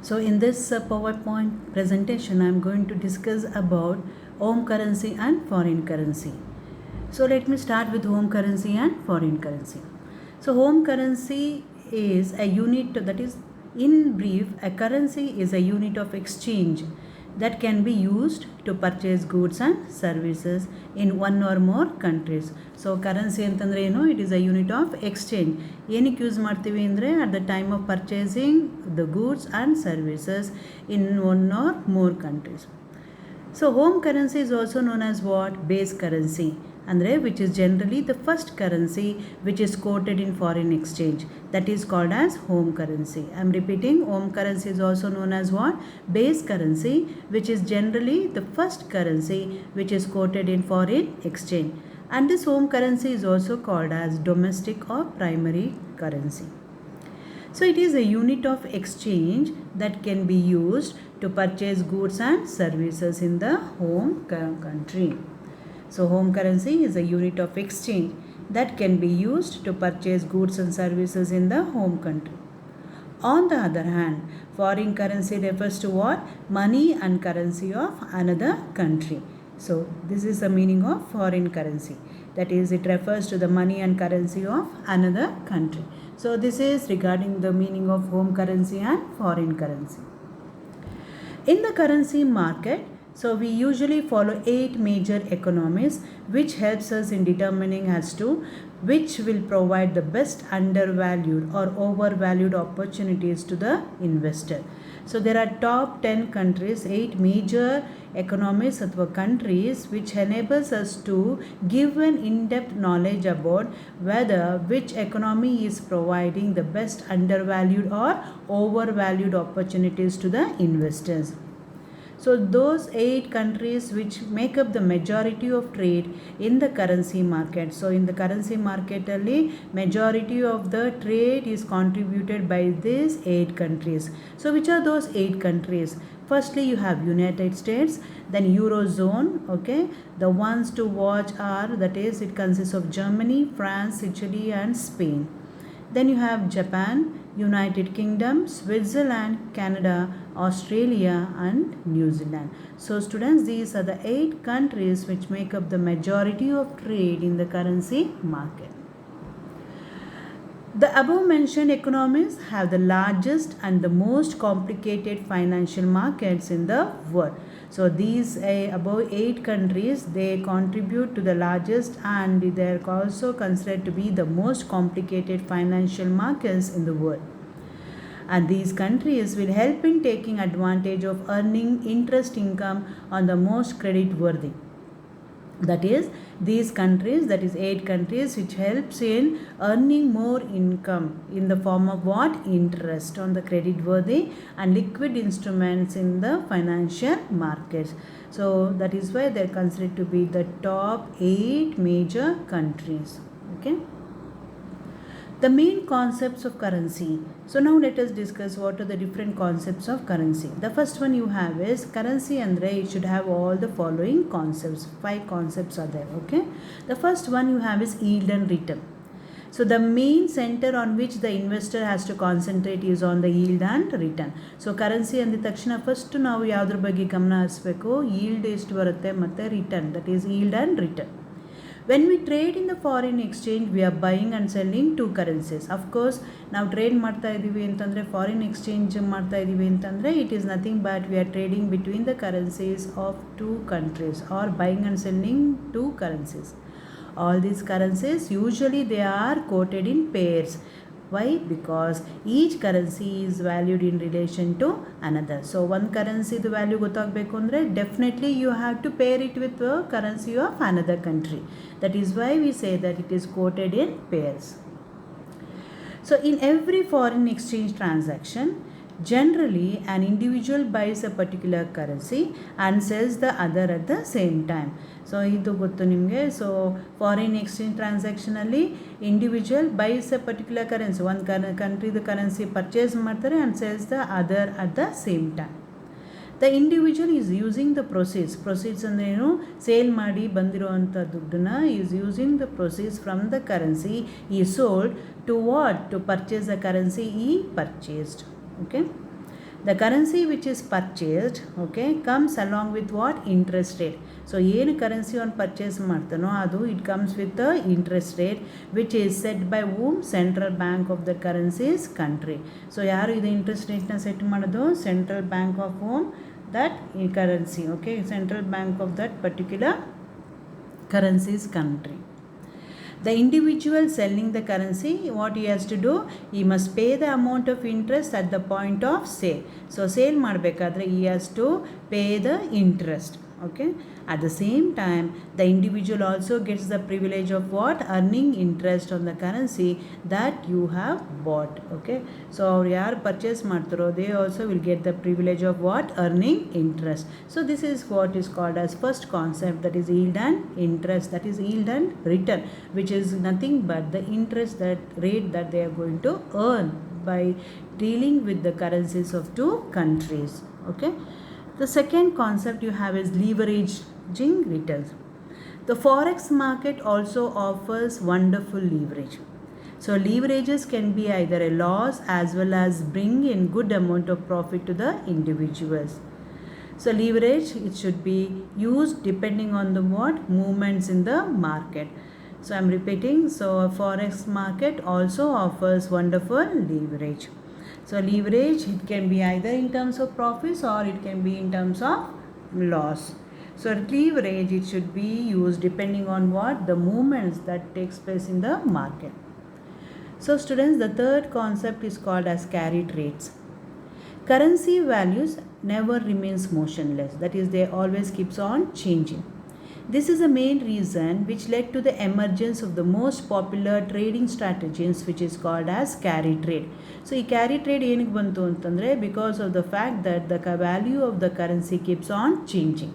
So in this PowerPoint presentation, I am going to discuss about home currency and foreign currency. So let me start with home currency and foreign currency. So home currency is a unit, that is, in brief, a currency is a unit of exchange that can be used to purchase goods and services in one or more countries. So currency ಅಂತಂದ್ರೆ ಏನು, it is a unit of exchange. ಏನಕ್ಕೆ use ಮಾಡ್ತೀವಿ ಅಂದರೆ at the time of purchasing the goods and services in one or more countries. So home currency is also known as what? Base currency. Andre, which is generally the first currency which is quoted in foreign exchange, that is called as home currency. I am repeating, home currency is also known as what? Base currency, which is generally the first currency which is quoted in foreign exchange, and this home currency is also called as domestic or primary currency. So it is a unit of exchange that can be used to purchase goods and services in the home country. So home currency is a unit of exchange that can be used to purchase goods and services in the home country. On the other hand, foreign currency refers to what? Money and currency of another country. So this is the meaning of foreign currency. That is, it refers to the money and currency of another country. So this is regarding the meaning of home currency and foreign currency. In the currency market, so we usually follow 8 major economies, which helps us in determining as to which will provide the best undervalued or overvalued opportunities to the investor. So there are top 10 countries, 8 major economies or countries which enables us to give an in-depth knowledge about whether which economy is providing the best undervalued or overvalued opportunities to the investors. So those 8 countries which make up the majority of trade in the currency market. So in the currency market, majority of the trade is contributed by these 8 countries. So which are those 8 countries? Firstly, you have United States, then Eurozone, okay. The ones to watch are, that is, it consists of Germany, France, Italy and Spain. Then you have Japan, United Kingdom, Switzerland, Canada, Australia and New Zealand. So students, these are the 8 countries which make up the majority of trade in the currency market. The above mentioned economies have the largest and the most complicated financial markets in the world. So these above 8 countries, they contribute to the largest and they are also considered to be the most complicated financial markets in the world. And these countries will help in taking advantage of earning interest income on the most credit worthy. That is, these countries, that is 8 countries, which helps in earning more income in the form of what? Interest on the credit worthy and liquid instruments in the financial markets. So that is why they are considered to be the top 8 major countries. Okay. The main concepts of currency. So now let us discuss what are the different concepts of currency. The first one you have is currency andre, it should have all the following concepts. 5 concepts are there, okay. The first one you have is yield and return. So the main center on which the investor has to concentrate is on the yield and return. So currency ಅಂದ ತಕ್ಷಣ first ನಾವು ಯಾವುದ್ರ ಬಗ್ಗೆ ಗಮನ ಹರಿಸಬೇಕು? yield ಎಷ್ಟು ಬರುತ್ತೆ ಮತ್ತೆ return, that is yield and return. When we trade in the foreign exchange, we are buying and selling 2 currencies. Of course, now trade ಮಾಡ್ತಾ ಇದೀವಿ ಅಂತಂದ್ರೆ foreign exchange ಮಾಡ್ತಾ ಇದೀವಿ ಅಂತಂದ್ರೆ it is nothing but we are trading between the currencies of 2 countries or buying and selling 2 currencies. All these currencies usually they are quoted in pairs. Why? Because each currency is valued in relation to another. So one currency the value ಗೊತ್ತಾಗಬೇಕು ಅಂದ್ರೆ definitely you have to pair it with the currency of another country. That is why we say that it is quoted in pairs. So in every foreign exchange transaction, generally an individual buys a particular currency and sells the other at the same time. So ಇದು ಗೊತ್ತು ನಿಮಗೆ. So foreign exchange ಟ್ರಾನ್ಸಾಕ್ಷನಲ್ಲಿ individual buys a particular currency, ಒಂದು ಕಂಟ್ರಿದು currency purchase ಮಾಡ್ತಾರೆ and sales the other at the same time. The individual is using the proceeds ಅಂದ್ರೇನು? Sale ಮಾಡಿ ಬಂದಿರೋವಂಥ ದುಡ್ಡನ್ನ is using the proceeds from the currency ಈ sold to what? To purchase the currency ಈ purchased. Okay. The currency which is purchased, okay, comes along with what? Interest rate. So ಏನು currency ಒಂದು purchase ಮಾಡ್ತಾನೋ ಅದು it comes with the interest rate which is set by whom? Central Bank of the currency's country. So ಯಾರು ಇದು interest ರೇಟ್ನ set ಮಾಡೋದು? Central Bank of whom? That currency, okay, Central Bank of that particular currency's country. The individual selling the currency, what he has to do? He must pay the amount of interest at the point of sale. So sale ಮಾಡಬೇಕಾದ್ರೆ he has to pay the interest. Okay, at the same time the individual also gets the privilege of what? Earning interest on the currency that you have bought. Okay, so ಅವ್ರು ಯಾರು purchase ಮಾಡ್ತಾರೋ they also will get the privilege of what? Earning interest. So this is what is called as first concept, that is yield and interest, that is yield and return, which is nothing but the interest, that rate that they are going to earn by dealing with the currencies of two countries. Okay, the second concept you have is leveraging returns. The forex market also offers wonderful leverage. So leverages can be either a loss as well as bring in good amount of profit to the individuals. So leverage, it should be used depending on the what? Movements in the market. So I'm repeating, so forex market also offers wonderful leverage. So leverage, it can be either in terms of profits or it can be in terms of loss. So leverage, it should be used depending on what? The movements that takes place in the market. So students, the third concept is called as carry trades. Currency values never remains motionless, that is they always keeps on changing. This is the main reason which led to the emergence of the most popular trading strategies, which is called as carry trade. So ಈ carry trade ಏನಕ್ಕೆ ಬಂತು ಅಂತಂದರೆ because of the fact that the value of the currency keeps on changing.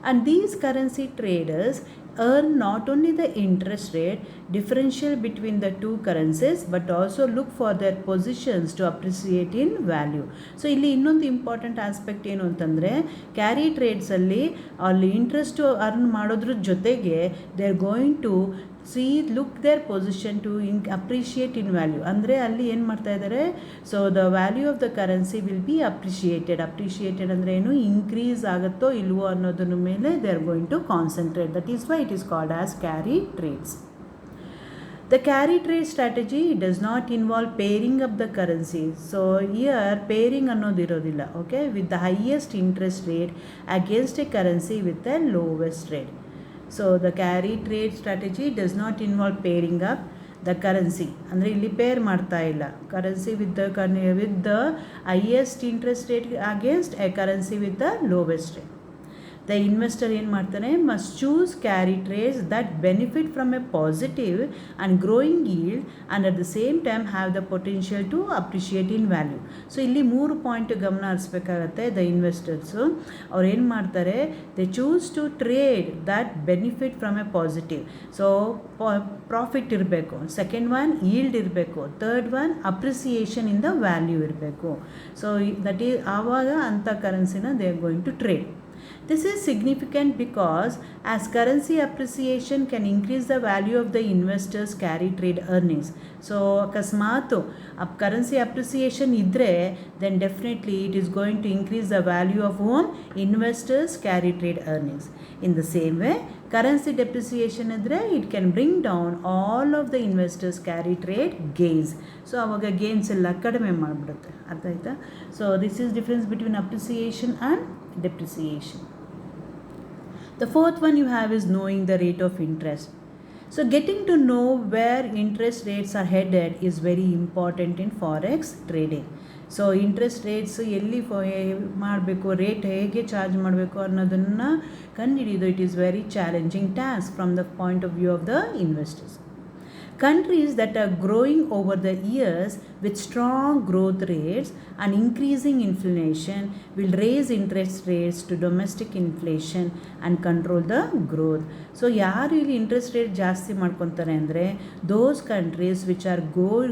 And these currency traders earn not only the interest rate differential between the two currencies but also look for their positions to appreciate in value. So ಇಲ್ಲಿ ಇನ್ನೊಂದು important aspect ಏನು ಅಂತಂದರೆ carry ಟ್ರೇಡ್ಸಲ್ಲಿ ಅಲ್ಲಿ interest earn ಮಾಡೋದ್ರ ಜೊತೆಗೆ they are going to look their position to appreciate in value. ಅಂದರೆ ಅಲ್ಲಿ ಏನು ಮಾಡ್ತಾ ಇದ್ದಾರೆ? So the value of the currency will be appreciated ಅಂದರೆ ಏನು? ಇನ್ಕ್ರೀಸ್ ಆಗುತ್ತೋ ಇಲ್ವೋ ಅನ್ನೋದ್ರ ಮೇಲೆ they are going to concentrate. That is why it is called as carry trades. The carry trade strategy does not involve pairing up the currency. So here pairing ಅನ್ನೋದಿರೋದಿಲ್ಲ, okay, with the highest interest rate against a currency with the lowest rate. So the carry trade strategy does not involve pairing up the currency. ಅಂದರೆ ಇಲ್ಲಿ peer ಮಾಡ್ತಾ ಇಲ್ಲ currency with the highest interest rate against a currency with the lowest rate. The investor ಏನು ಮಾಡ್ತಾನೆ? must choose carry trades that benefit from a positive and growing yield and at the same time have the potential to appreciate in value. So ಇಲ್ಲಿ 3 point ಗಮನ ಹರಿಸ್ಬೇಕಾಗತ್ತೆ. The investors ಅವ್ರು ಏನು ಮಾಡ್ತಾರೆ? They choose to trade that benefit from a positive. So profit ಇರಬೇಕು, second one yield ಇರಬೇಕು, third one appreciation in the value ಇರಬೇಕು. So that is ಆವಾಗ ಅಂಥ ಕರೆನ್ಸಿನ they are going to trade. This is significant because as currency appreciation can increase the value of the investors' carry trade earnings. So ಅಕಸ್ಮಾತ್ currency appreciation ಇದ್ದರೆ then definitely it is going to increase the value of whom? Investors' carry trade earnings. In the same way, currency depreciation ಇದ್ದರೆ it can bring down all of the investors' carry trade gains. So ಆವಾಗ gains ಎಲ್ಲ ಕಡಿಮೆ ಮಾಡಿಬಿಡುತ್ತೆ. ಅರ್ಥ ಆಯ್ತಾ? So this is difference between appreciation and depreciation. The fourth one you have is knowing the rate of interest. So getting to know where interest rates are headed is very important in forex trading. So interest rates ಎಲ್ಲಿ ಮಾಡಬೇಕು, rate ಹೇಗೆ charge ಮಾಡಬೇಕು ಅನ್ನೋದನ್ನು ಕಂಡುಹಿಡಿಯೋದು it is very challenging task from the point of view of the investors. Countries that are growing over the years with strong growth rates and increasing inflation will raise interest rates to domestic inflation and control the growth. So ಯಾರು ಇಲ್ಲಿ interest rate ಜಾಸ್ತಿ ಮಾಡ್ಕೊತಾರೆ ಅಂದರೆ those countries which are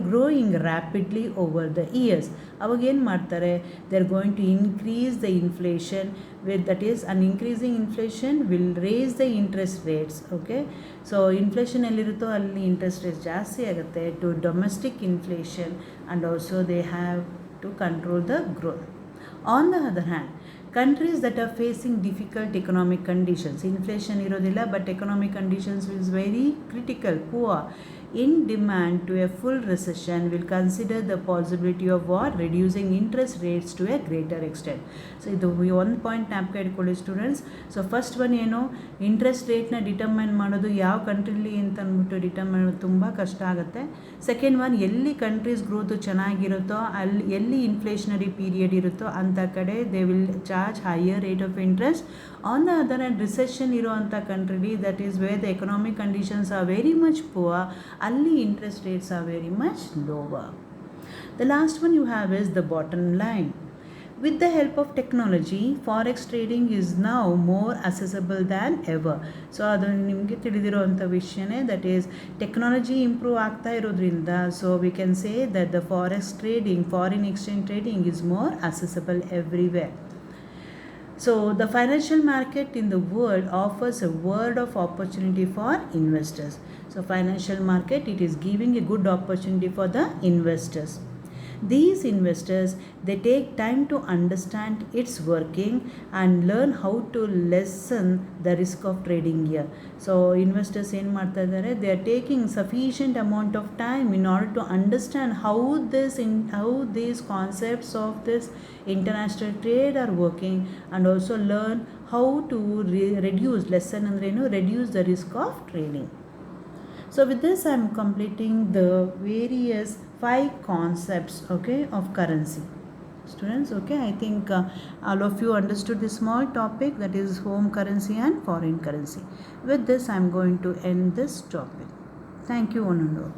growing rapidly over the years. ಅವಾಗ ಏನು ಮಾಡ್ತಾರೆ? they are going to increase the inflation with, that is an increasing inflation will raise the interest rates. Okay, so inflation ಎಲ್ಲಿರುತ್ತೋ ಅಲ್ಲಿ interest rates ಜಾಸ್ತಿ ಆಗುತ್ತೆ to domestic inflation and also they have to control the growth. On the other hand, countries that are facing difficult economic conditions, inflation irodilla, but economic conditions is very critical, poor, in demand to a full recession, will consider the possibility of what? Reducing interest rates to a greater extent. So ಇದು ಒಂದು point ಜ್ಞಾಪಕ ಇಟ್ಕೊಳ್ಳಿ students. So first one ಏನು, interest ರೇಟ್ನ determine ಮಾಡೋದು ಯಾವ ಕಂಟ್ರಿಲಿ ಅಂತ ಅಂದ್ಬಿಟ್ಟು determine ಮಾಡೋದು ತುಂಬ ಕಷ್ಟ ಆಗುತ್ತೆ. ಸೆಕೆಂಡ್ ಒನ್, ಎಲ್ಲಿ ಕಂಟ್ರೀಸ್ ಗ್ರೋತು ಚೆನ್ನಾಗಿರುತ್ತೋ ಅಲ್ಲಿ, ಎಲ್ಲಿ ಇನ್ಫ್ಲೇಷನರಿ ಪೀರಿಯಡ್ ಇರುತ್ತೋ ಅಂಥ ಕಡೆ they will charge higher rate of interest. On the other hand, recession ಇರೋವಂಥ ಕಂಟ್ರಿಲಿ, that is where the economic conditions are very much poor, ಅಲ್ಲಿ interest rates are very much lower. The last one you have is the bottom line. With the help of technology, forex trading is now more accessible than ever. So ಅದು ನಿಮಗೆ ತಿಳಿದಿರೋವಂಥ ವಿಷಯನೇ, that is technology improve ಆಗ್ತಾ ಇರೋದ್ರಿಂದ, so we can say that the forex trading, foreign exchange trading is more accessible everywhere. So the financial market in the world offers a world of opportunity for investors. So financial market, it is giving a good opportunity for the investors. These investors, they take time to understand its working and learn how to lessen the risk of trading here. So investors ಏನು ಮಾಡ್ತಾ ಇದ್ದಾರೆ, they are taking sufficient amount of time in order to understand how these concepts of this international trade are working, and also learn how to lessen ಅಂದ್ರೆ ಏನು, reduce the risk of trading. So with this I am completing the various 5 concepts, okay, of currency. Students, okay, I think all of you understood this small topic, that is home currency and foreign currency. With this I am going to end this topic. Thank you one and all.